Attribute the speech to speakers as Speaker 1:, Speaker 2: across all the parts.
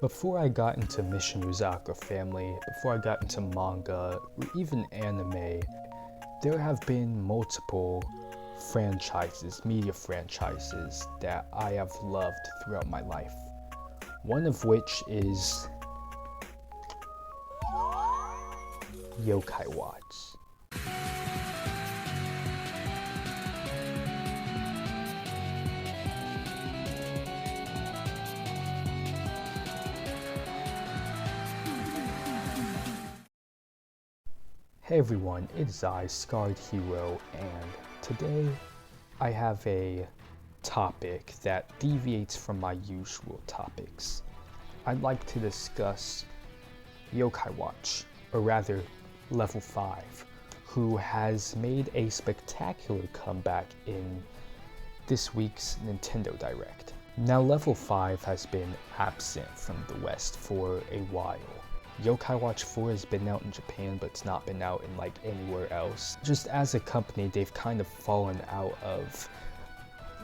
Speaker 1: Before I got into Mission Uzaka Family, before I got into manga, or even anime, there have been multiple franchises, media franchises, that I have loved throughout my life. One of which is Yokai Watch. Hey everyone, it's I, Scarred Hero, and today I have a topic that deviates from my usual topics. I'd like to discuss Yokai Watch, or rather Level 5, who has made a spectacular comeback in this week's Nintendo Direct. Now Level 5 has been absent from the West for a while. Yokai Watch 4 has been out in Japan, but it's not been out in like anywhere else. Just as a company, they've kind of fallen out of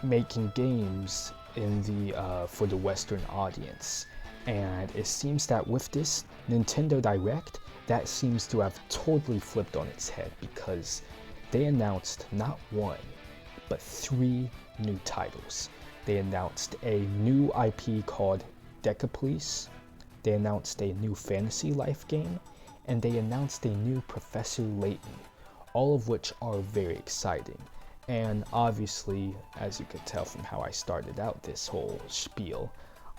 Speaker 1: making games in the for the Western audience. And it seems that with this Nintendo Direct, that seems to have totally flipped on its head, because they announced not one, but 3 new titles. They announced a new IP called Deca, they announced a new Fantasy Life game, and they announced a new Professor Layton, all of which are very exciting. And obviously, as you could tell from how I started out this whole spiel,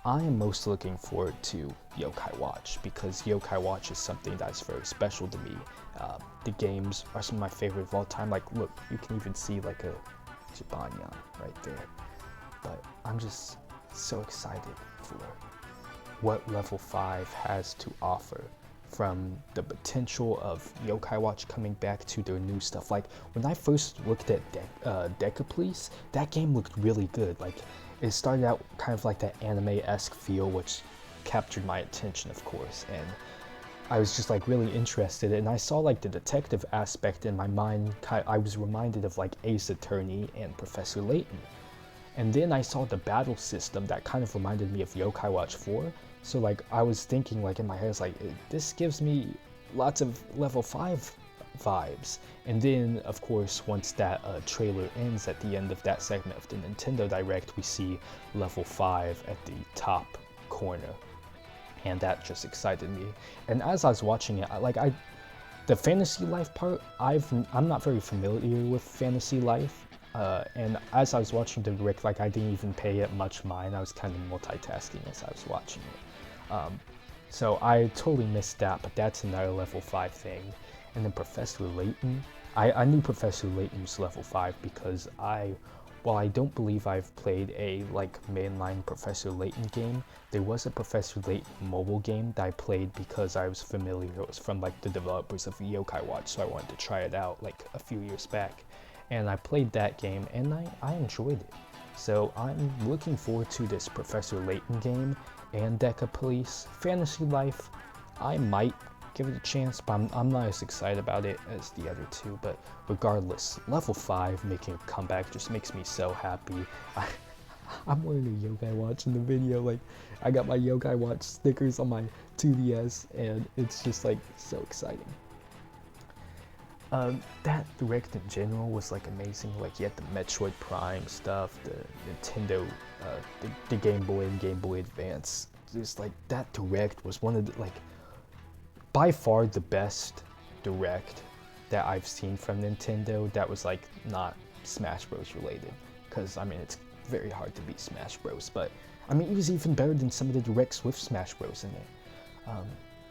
Speaker 1: I am most looking forward to Yokai Watch, because Yokai Watch is something that's very special to me. The games are some of my favorite of all time. Like, look, you can even see like a Jibanyan right there. But I'm just so excited for what Level 5 has to offer, from the potential of Yokai Watch coming back to their new stuff. Like, when I first looked at Deca, that game looked really good. Like, it started out kind of like that anime-esque feel, which captured my attention, of course, and I was just like really interested, and I saw like the detective aspect in my mind. I was reminded of like Ace Attorney and Professor Layton. And then I saw the battle system that kind of reminded me of Yokai Watch 4. So like I was thinking like in my head, it's like, this gives me lots of Level 5 vibes. And then of course, once that trailer ends at the end of that segment of the Nintendo Direct, we see Level 5 at the top corner. And that just excited me. And as I was watching it, the Fantasy Life part, I'm not very familiar with Fantasy Life. And as I was watching the Direct, like I didn't even pay it much mind. I was kind of multitasking as I was watching it. So I totally missed that, but that's another Level 5 thing. And then Professor Layton, I knew Professor Layton was Level 5 because while I don't believe I've played a like mainline Professor Layton game, there was a Professor Layton mobile game that I played because I was familiar. It was from like the developers of Yokai Watch, so I wanted to try it out like a few years back. And I played that game and I enjoyed it. So I'm looking forward to this Professor Layton game and Deca Police. Fantasy Life, I might give it a chance, but I'm not as excited about it as the other two. But regardless, Level 5 making a comeback just makes me so happy. I'm wearing a Yokai Watch in the video. Like, I got my Yokai Watch stickers on my 2DS, and it's just like so exciting. That Direct in general was like amazing. Like, you had the Metroid Prime stuff, the Nintendo, the Game Boy and Game Boy Advance. Just like that Direct was one of the, like, by far the best Direct that I've seen from Nintendo that was like not Smash Bros related. Because I mean, it's very hard to beat Smash Bros. But I mean, it was even better than some of the Directs with Smash Bros in it.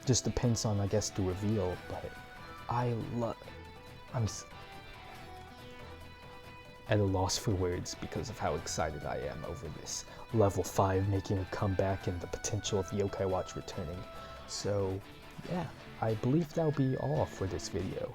Speaker 1: Just depends on, I guess, the reveal. But I'm at a loss for words because of how excited I am over this Level 5 making a comeback and the potential of Yokai Watch returning. So yeah, I believe that'll be all for this video.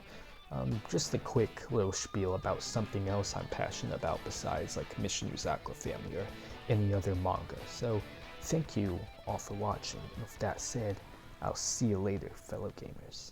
Speaker 1: Just a quick little spiel about something else I'm passionate about besides like Mission Uzaka Family or any other manga. So thank you all for watching. With that said, I'll see you later, fellow gamers.